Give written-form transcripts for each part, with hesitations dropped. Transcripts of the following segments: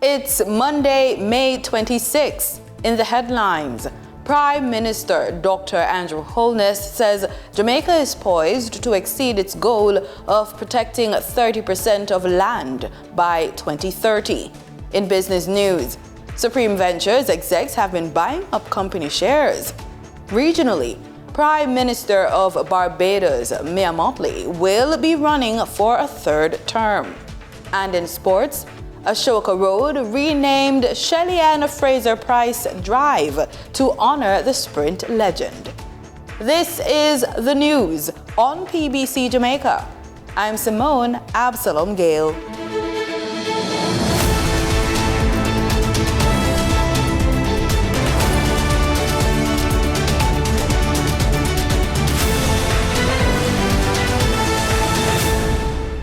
It's Monday, May 26. In the headlines, Prime Minister Dr. Andrew Holness says Jamaica is poised to exceed its goal of protecting 30% of land by 2030. In business news, Supreme Ventures execs have been buying up company shares. Regionally, Prime Minister of Barbados, Mia Mottley, will be running for a third term. And in sports, Ashoka Road renamed Shelly Ann Fraser Price Drive to honor the sprint legend. This is the news on PBC Jamaica. I'm Simone Absalom Gale.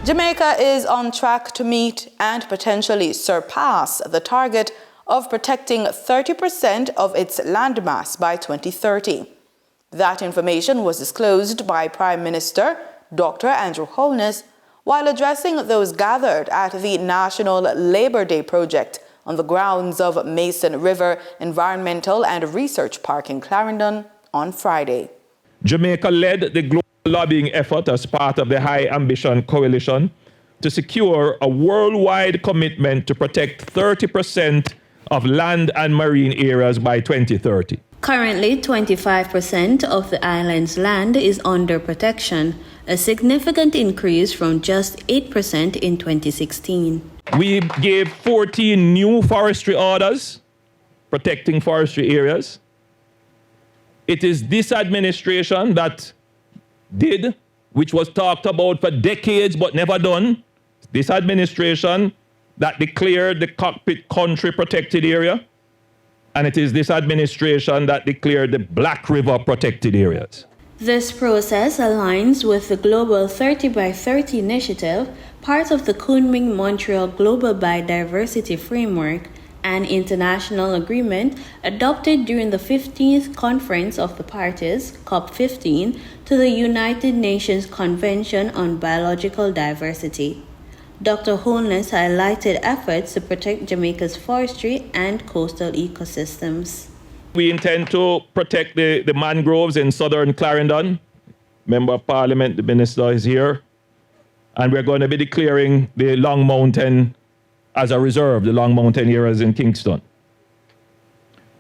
Jamaica is on track to meet and potentially surpass the target of protecting 30% of its landmass by 2030. That information was disclosed by Prime Minister Dr. Andrew Holness while addressing those gathered at the National Labour Day project on the grounds of Mason River Environmental and Research Park in Clarendon on Friday. Jamaica led the global lobbying effort as part of the High Ambition Coalition to secure a worldwide commitment to protect 30% of land and marine areas by 2030. Currently, 25% of the island's land is under protection, a significant increase from just 8% in 2016. We gave 14 new forestry orders protecting forestry areas. It is this administration that did, which was talked about for decades but never done. This administration that declared the cockpit country protected area, and it is this administration that declared the Black River protected areas. This process aligns with the Global 30 by 30 initiative, part of the Kunming-Montreal Global Biodiversity Framework, an international agreement adopted during the 15th Conference of the Parties, COP15, to the United Nations Convention on Biological Diversity. Dr. Holness highlighted efforts to protect Jamaica's forestry and coastal ecosystems. We intend to protect the mangroves in southern Clarendon. Member of Parliament, the Minister, is here. And we're going to be declaring the Long Mountain as a reserve, the Long Mountain areas in Kingston.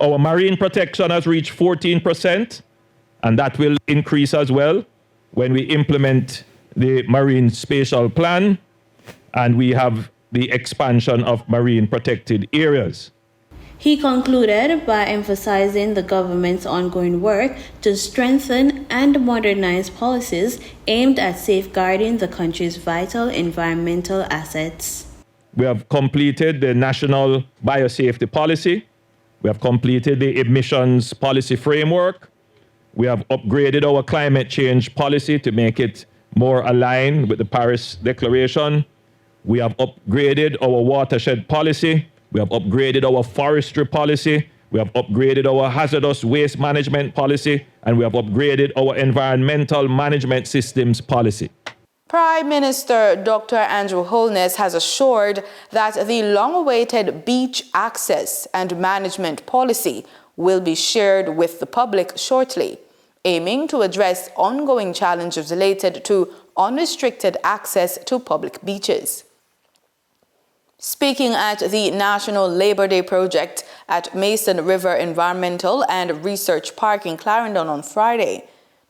Our marine protection has reached 14%, and that will increase as well when we implement the Marine Spatial Plan, and we have the expansion of marine protected areas. He concluded by emphasizing the government's ongoing work to strengthen and modernize policies aimed at safeguarding the country's vital environmental assets. We have completed the National Biosafety Policy. We have completed the Emissions Policy Framework. We have upgraded our climate change policy to make it more aligned with the Paris Declaration. We have upgraded our watershed policy. We have upgraded our forestry policy. We have upgraded our hazardous waste management policy. And we have upgraded our environmental management systems policy. Prime Minister Dr. Andrew Holness has assured that the long-awaited beach access and management policy will be shared with the public shortly, aiming to address ongoing challenges related to unrestricted access to public beaches. Speaking at the National Labour Day project at Mason River Environmental and Research Park in Clarendon on Friday,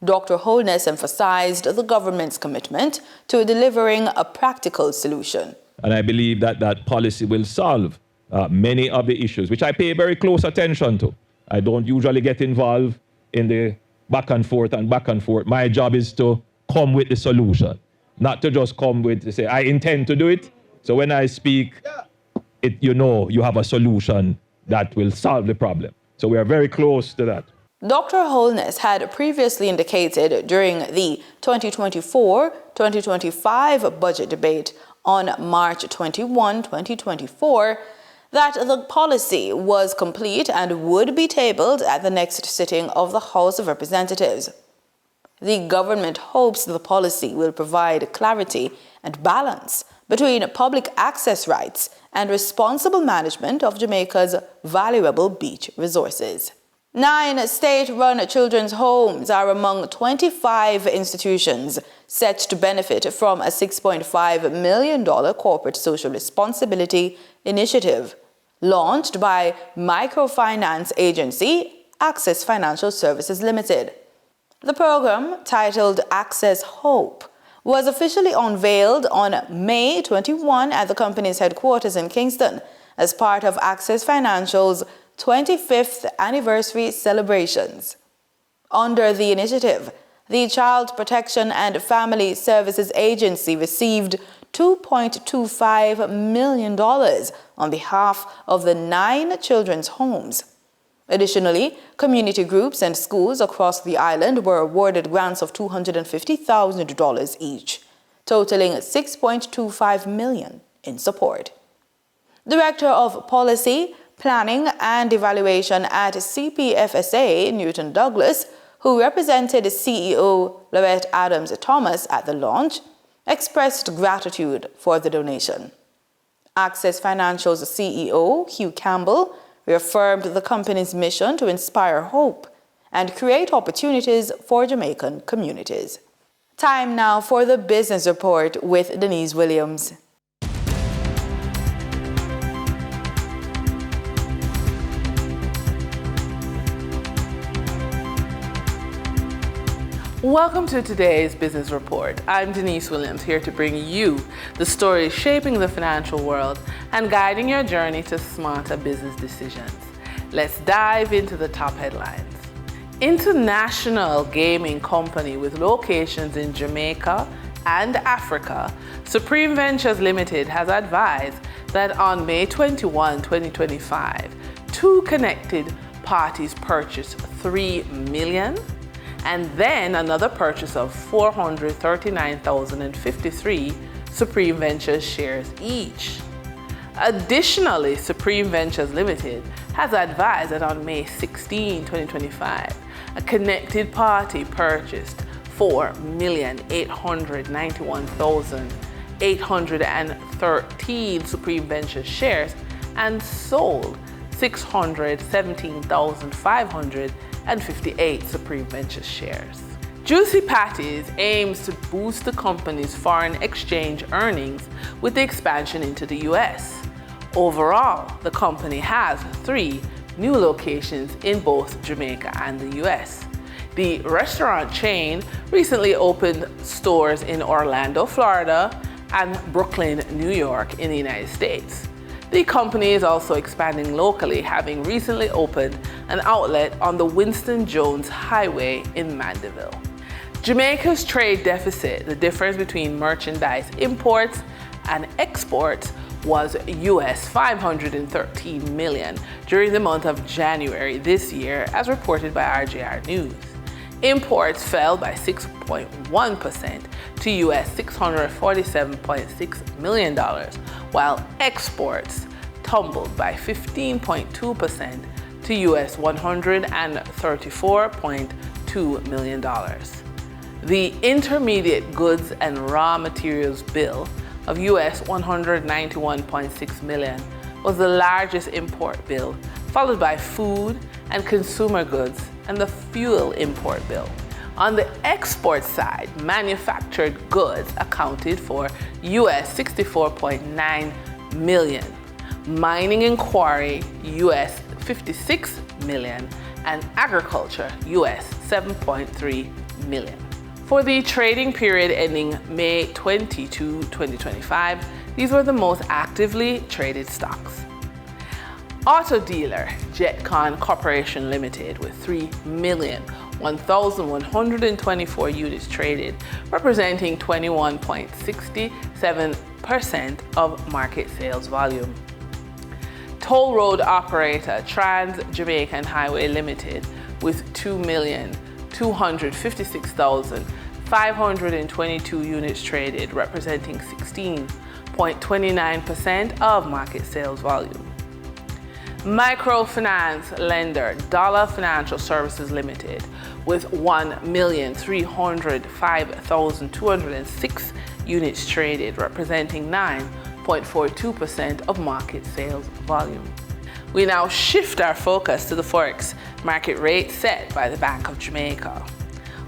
Dr. Holness emphasized the government's commitment to delivering a practical solution. And I believe that that policy will solve many of the issues, which I pay very close attention to. I don't usually get involved in the back and forth. My job is to come with the solution, not to just come with, to say, I intend to do it. So when I speak, you have a solution that will solve the problem. So we are very close to that. Dr. Holness had previously indicated during the 2024-2025 budget debate on March 21, 2024, that the policy was complete and would be tabled at the next sitting of the House of Representatives. The government hopes the policy will provide clarity and balance between public access rights and responsible management of Jamaica's valuable beach resources. 9 state-run children's homes are among 25 institutions set to benefit from a $6.5 million corporate social responsibility initiative launched by microfinance agency Access Financial Services Limited. The program, titled Access Hope, was officially unveiled on May 21 at the company's headquarters in Kingston as part of Access Financial's 25th anniversary celebrations. Under the initiative, the Child Protection and Family Services Agency received $2.25 million on behalf of the 9 children's homes. Additionally, community groups and schools across the island were awarded grants of $250,000 each, totaling $6.25 million in support. Director of Policy, Planning and Evaluation at CPFSA, Newton Douglas, who represented CEO Lorette Adams Thomas at the launch, expressed gratitude for the donation. Access Financial's CEO, Hugh Campbell, reaffirmed the company's mission to inspire hope and create opportunities for Jamaican communities. Time now for the business report with Denise Williams. Welcome to today's business report. I'm Denise Williams, here to bring you the stories shaping the financial world and guiding your journey to smarter business decisions. Let's dive into the top headlines. International gaming company with locations in Jamaica and Africa, Supreme Ventures Limited has advised that on May 21, 2025, 2 connected parties purchased $3 million and then another purchase of 439,053 Supreme Ventures shares each. Additionally, Supreme Ventures Limited has advised that on May 16, 2025, a connected party purchased 4,891,813 Supreme Ventures shares and sold 617,558 Supreme Ventures shares. Juicy Patties aims to boost the company's foreign exchange earnings with the expansion into the U.S. Overall, the company has 3 new locations in both Jamaica and the U.S. The restaurant chain recently opened stores in Orlando, Florida, and Brooklyn, New York in the United States. The company is also expanding locally, having recently opened an outlet on the Winston Jones Highway in Mandeville. Jamaica's trade deficit, the difference between merchandise imports and exports, was US $513 million during the month of January this year, as reported by RJR News. Imports fell by 6.1% to US $647.6 million, while exports tumbled by 15.2% to US $134.2 million. The Intermediate Goods and Raw Materials Bill of US $191.6 million was the largest import bill, followed by food and consumer goods and the fuel import bill. On the export side, manufactured goods accounted for US $64.9 million, mining and quarry US $56 million, and agriculture US $7.3 million. For the trading period ending May 22, 2025, these were the most actively traded stocks. Auto dealer Jetcon Corporation Limited with 3,001,124 units traded, representing 21.67% of market sales volume. Toll road operator Trans-Jamaican Highway Limited with 2,256,522 units traded, representing 16.29% of market sales volume. Microfinance lender Dollar Financial Services Limited with 1,305,206 units traded, representing 0.42% of market sales volume. We now shift our focus to the Forex market rate set by the Bank of Jamaica.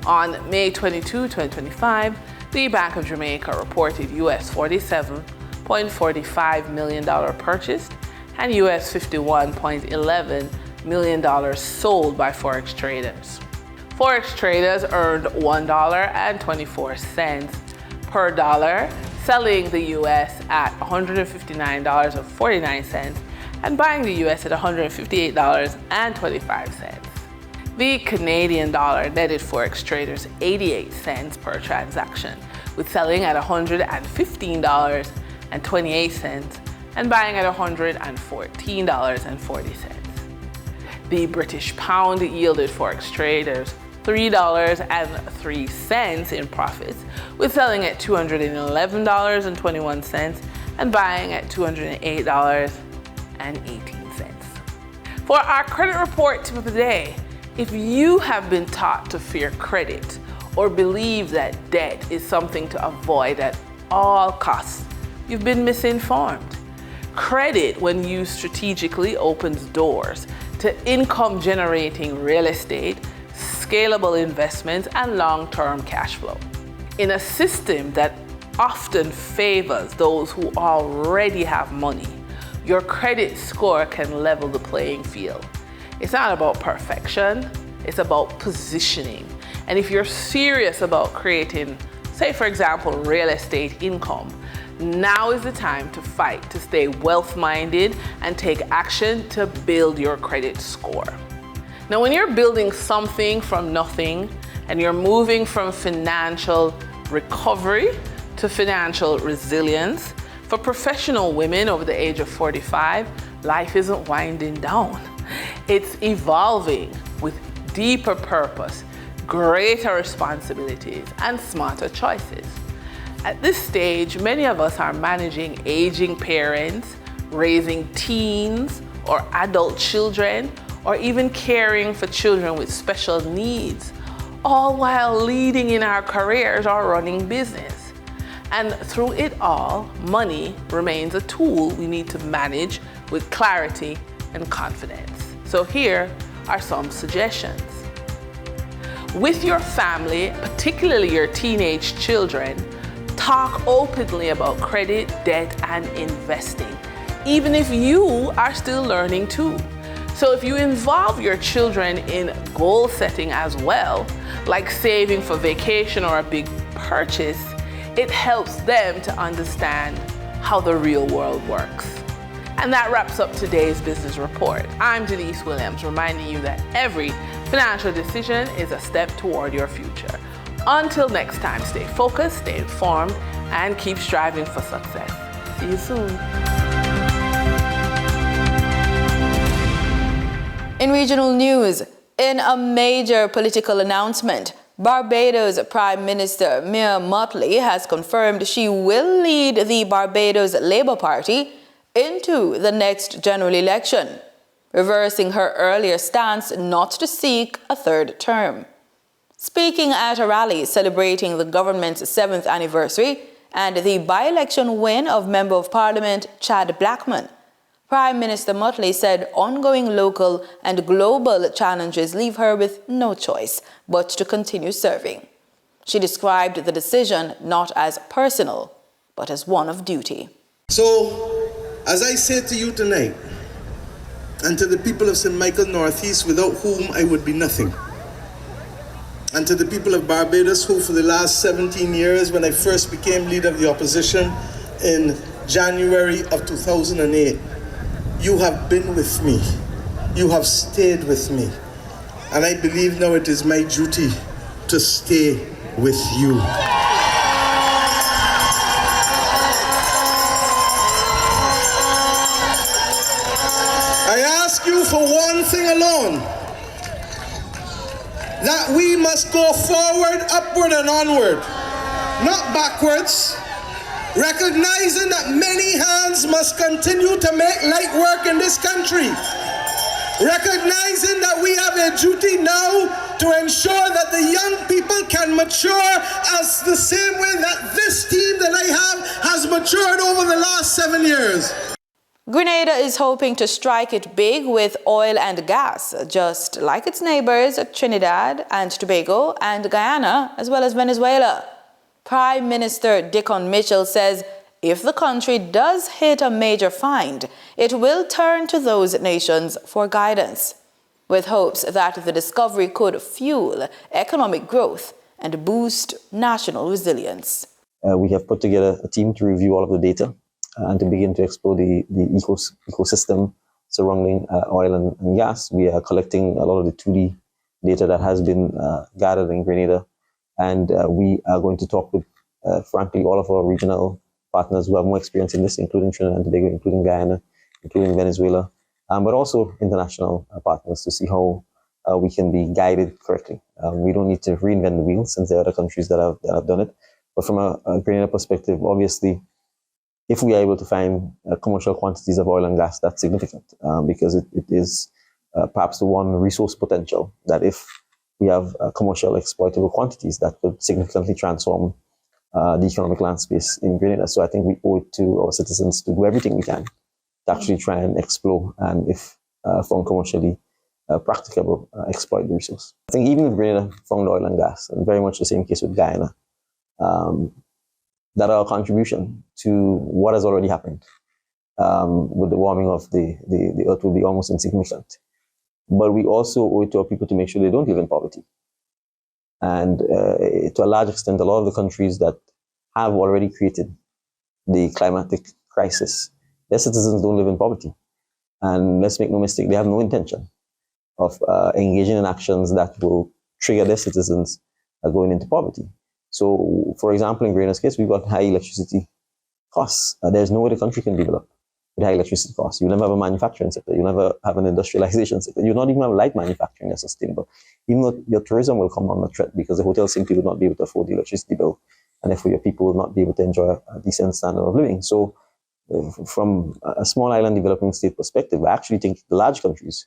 On May 22, 2025, the Bank of Jamaica reported US $47.45 million purchased and US $51.11 million sold by Forex traders. Forex traders earned $1.24 per dollar, selling the US at $159.49 and buying the US at $158.25. The Canadian dollar netted Forex traders 88 cents per transaction, with selling at $115.28 and buying at $114.40. The British pound yielded Forex traders $3.03 in profits, with selling at $211.21 and buying at $208.18. For our credit report tip of the day, if you have been taught to fear credit or believe that debt is something to avoid at all costs, you've been misinformed. Credit, when used strategically, opens doors to income-generating real estate, scalable investments, and long-term cash flow. In a system that often favors those who already have money, your credit score can level the playing field. It's not about perfection, it's about positioning. And if you're serious about creating, say for example, real estate income, now is the time to fight to stay wealth-minded and take action to build your credit score. Now, when you're building something from nothing and you're moving from financial recovery to financial resilience, for professional women over the age of 45, life isn't winding down. It's evolving with deeper purpose, greater responsibilities, and smarter choices. At this stage, many of us are managing aging parents, raising teens or adult children, or even caring for children with special needs, all while leading in our careers or running business. And through it all, money remains a tool we need to manage with clarity and confidence. So here are some suggestions. With your family, particularly your teenage children, talk openly about credit, debt, and investing, even if you are still learning too. So if you involve your children in goal setting as well, like saving for vacation or a big purchase, it helps them to understand how the real world works. And that wraps up today's business report. I'm Denise Williams, reminding you that every financial decision is a step toward your future. Until next time, stay focused, stay informed, and keep striving for success. See you soon. In regional news, in a major political announcement, Barbados Prime Minister Mia Mottley has confirmed she will lead the Barbados Labour Party into the next general election, reversing her earlier stance not to seek a third term. Speaking at a rally celebrating the government's 7th anniversary and the by-election win of Member of Parliament Chad Blackman, Prime Minister Mottley said ongoing local and global challenges leave her with no choice but to continue serving. She described the decision not as personal, but as one of duty. So, as I say to you tonight, and to the people of St. Michael Northeast, without whom I would be nothing, and to the people of Barbados, who for the last 17 years, when I first became leader of the opposition in January of 2008, you have been with me. You have stayed with me. And I believe now it is my duty to stay with you. I ask you for one thing alone, that we must go forward, upward, and onward, not backwards. Recognizing that many hands must continue to make light work in this country. Recognizing that we have a duty now to ensure that the young people can mature as the same way that this team that I have has matured over the last 7 years. Grenada is hoping to strike it big with oil and gas, just like its neighbors Trinidad and Tobago and Guyana, as well as Venezuela. Prime Minister Dickon Mitchell says if the country does hit a major find, it will turn to those nations for guidance, with hopes that the discovery could fuel economic growth and boost national resilience. We have put together a team to review all of the data and to begin to explore the ecosystem surrounding oil and gas. We are collecting a lot of the 2D data that has been gathered in Grenada, and we are going to talk with, frankly, all of our regional partners who have more experience in this, including Trinidad and Tobago, including Guyana, including Venezuela, but also international partners to see how we can be guided correctly. We don't need to reinvent the wheel since there are other countries that have done it. But from a Grenada perspective, obviously, if we are able to find commercial quantities of oil and gas, that's significant because it is perhaps the one resource potential that if we have commercial exploitable quantities that could significantly transform the economic landscape in Grenada. So I think we owe it to our citizens to do everything we can to actually try and explore and, if found commercially practicable, exploit the resource. I think even if Grenada found oil and gas, and very much the same case with Guyana, that our contribution to what has already happened with the warming of the earth will be almost insignificant. But we also owe it to our people to make sure they don't live in poverty. And to a large extent, a lot of the countries that have already created the climatic crisis, their citizens don't live in poverty. And let's make no mistake, they have no intention of engaging in actions that will trigger their citizens going into poverty. So, for example, in Grenada's case, we've got high electricity costs. There's no way the country can develop with high electricity costs. You'll never have a manufacturing sector. You'll never have an industrialization sector. You'll not even have light manufacturing that's sustainable. Even though your tourism will come under threat because the hotels simply will not be able to afford the electricity bill, and therefore your people will not be able to enjoy a decent standard of living. So, from a small island developing state perspective, I actually think the large countries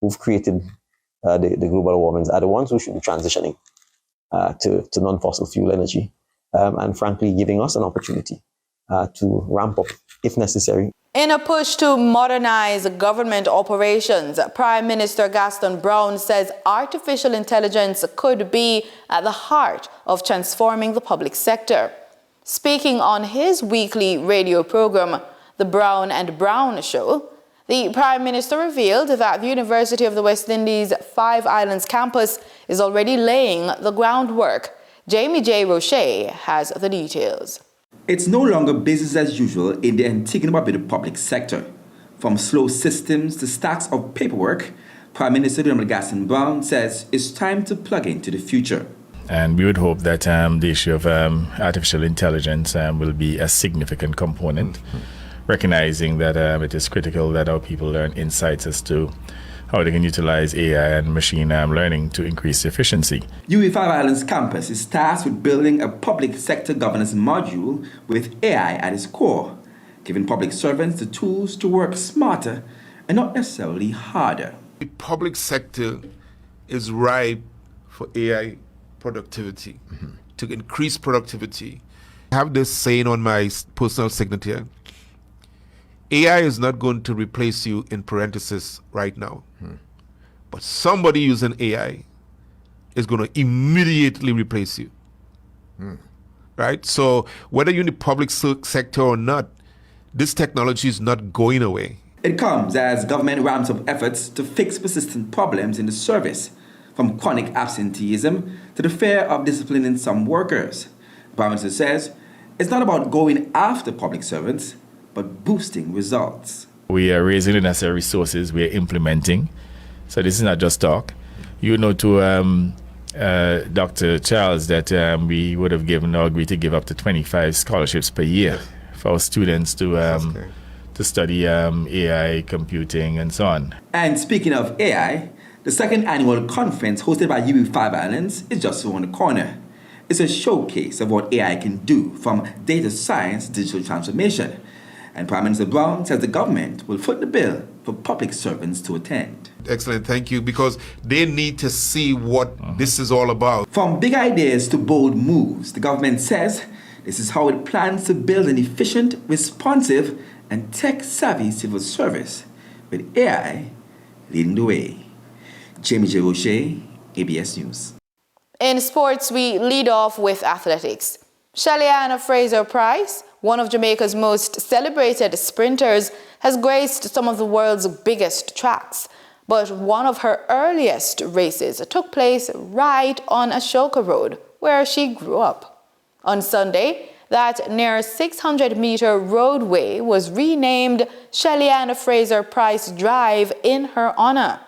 who've created the global warmings are the ones who should be transitioning to non-fossil fuel energy, and frankly giving us an opportunity to ramp up if necessary. In a push to modernize government operations, Prime Minister Gaston Brown says artificial intelligence could be at the heart of transforming the public sector. Speaking on his weekly radio program, The Brown and Brown Show, the Prime Minister revealed that the University of the West Indies Five Islands campus is already laying the groundwork. Jamie J. Roche has the details. It's no longer business as usual in the Antigua and Barbuda public sector. From slow systems to stacks of paperwork, Prime Minister Gaston Brown says it's time to plug into the future. And we would hope that the issue of artificial intelligence will be a significant component, recognizing that it is critical that our people learn insights as to how they can utilize AI and machine learning to increase efficiency. UE Five Islands campus is tasked with building a public sector governance module with AI at its core, giving public servants the tools to work smarter and not necessarily harder. The public sector is ripe for AI productivity, to increase productivity. I have this saying on my personal signature: AI is not going to replace you in parentheses right now, but somebody using AI is going to immediately replace you, right? So whether you're in the public sector or not, this technology is not going away. It comes as government ramps up efforts to fix persistent problems in the service, from chronic absenteeism to the fear of disciplining some workers. The Prime Minister says it's not about going after public servants, but boosting results. We are raising the necessary resources, we are implementing. So this is not just talk. You know, to Dr. Charles, that we would have given or agreed to give up to 25 scholarships per year for our students to study AI, computing, and so on. And speaking of AI, the second annual conference hosted by UE Five Islands is just around the corner. It's a showcase of what AI can do, from data science to digital transformation. And Prime Minister Brown says the government will foot the bill for public servants to attend. Excellent. Thank you. Because they need to see what this is all about. From big ideas to bold moves, the government says this is how it plans to build an efficient, responsive, and tech-savvy civil service, with AI leading the way. Jamie J. Roche, ABS News. In sports, we lead off with athletics. Shelly-Ann Fraser-Pryce, one of Jamaica's most celebrated sprinters, has graced some of the world's biggest tracks. But one of her earliest races took place right on Ashoka Road, where she grew up. On Sunday, that near 600-meter roadway was renamed Shelly-Ann Fraser-Pryce Drive in her honor,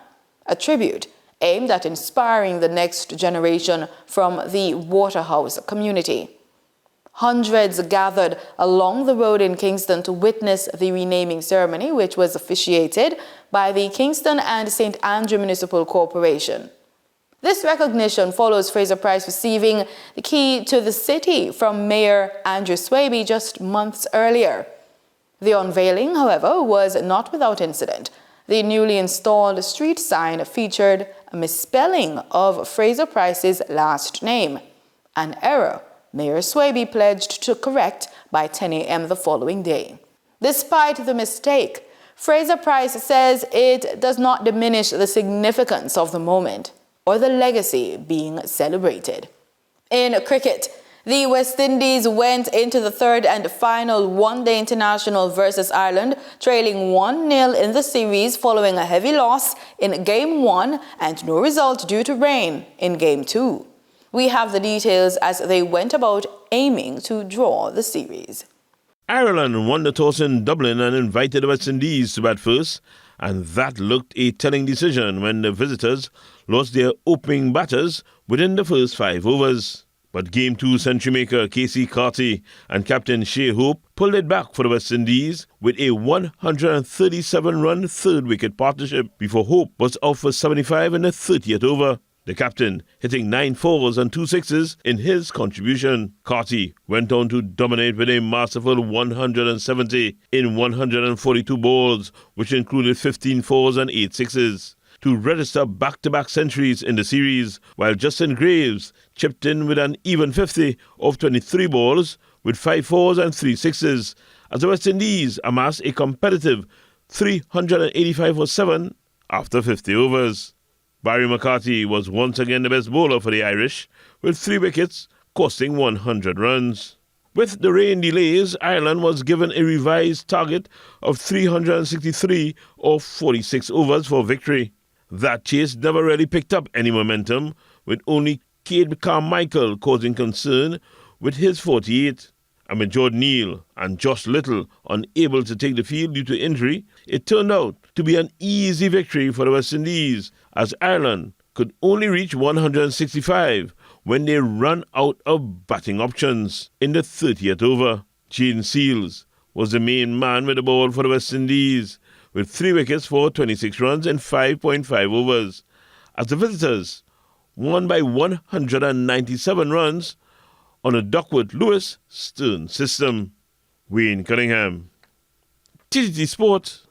a tribute aimed at inspiring the next generation from the Waterhouse community. Hundreds gathered along the road in Kingston to witness the renaming ceremony, which was officiated by the Kingston and St. Andrew Municipal Corporation. This recognition follows Fraser-Pryce receiving the key to the city from Mayor Andrew Swaby just months earlier. The unveiling, however, was not without incident. The newly installed street sign featured a misspelling of Fraser-Pryce's last name, an error Mayor Swaby pledged to correct by 10 a.m. the following day. Despite the mistake, Fraser-Pryce says it does not diminish the significance of the moment or the legacy being celebrated. In cricket, the West Indies went into the third and final one-day international versus Ireland, trailing 1-0 in the series following a heavy loss in Game 1 and no result due to rain in Game 2. We have the details as they went about aiming to draw the series. Ireland won the toss in Dublin and invited the West Indies to bat first, and that looked a telling decision when the visitors lost their opening batters within the first 5 overs. But Game 2 century maker Casey Carty and captain Shea Hope pulled it back for the West Indies with a 137-run third-wicket partnership before Hope was out for 75 in the 30th over. The captain hitting 9 fours and 2 sixes in his contribution. Carty went on to dominate with a masterful 170 in 142 balls, which included 15 fours and 8 sixes, to register back-to-back centuries in the series, while Justin Graves chipped in with an even 50 of 23 balls with 5 fours and 3 sixes, as the West Indies amassed a competitive 385 for 7 after 50 overs. Barry McCarthy was once again the best bowler for the Irish, with 3 wickets, costing 100 runs. With the rain delays, Ireland was given a revised target of 363 or 46 overs for victory. That chase never really picked up any momentum, with only Cade Carmichael causing concern with his 48. Amid Jordan Neal and Josh Little unable to take the field due to injury, it turned out to be an easy victory for the West Indies, as Ireland could only reach 165 when they ran out of batting options in the 30th over. Jaden Seals was the main man with the ball for the West Indies, with 3 wickets for 26 runs in 5.5 overs, as the visitors won by 197 runs on a Duckworth-Lewis Stern system. Wayne Cunningham, TTT Sport.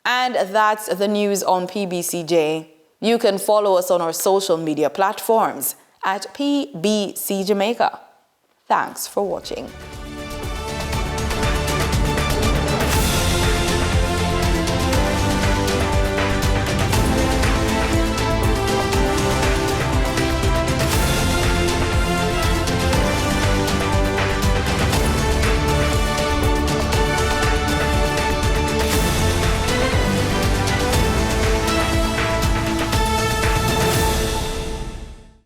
And that's the news on PBCJ. You can follow us on our social media platforms at PBCJamaica. Thanks for watching.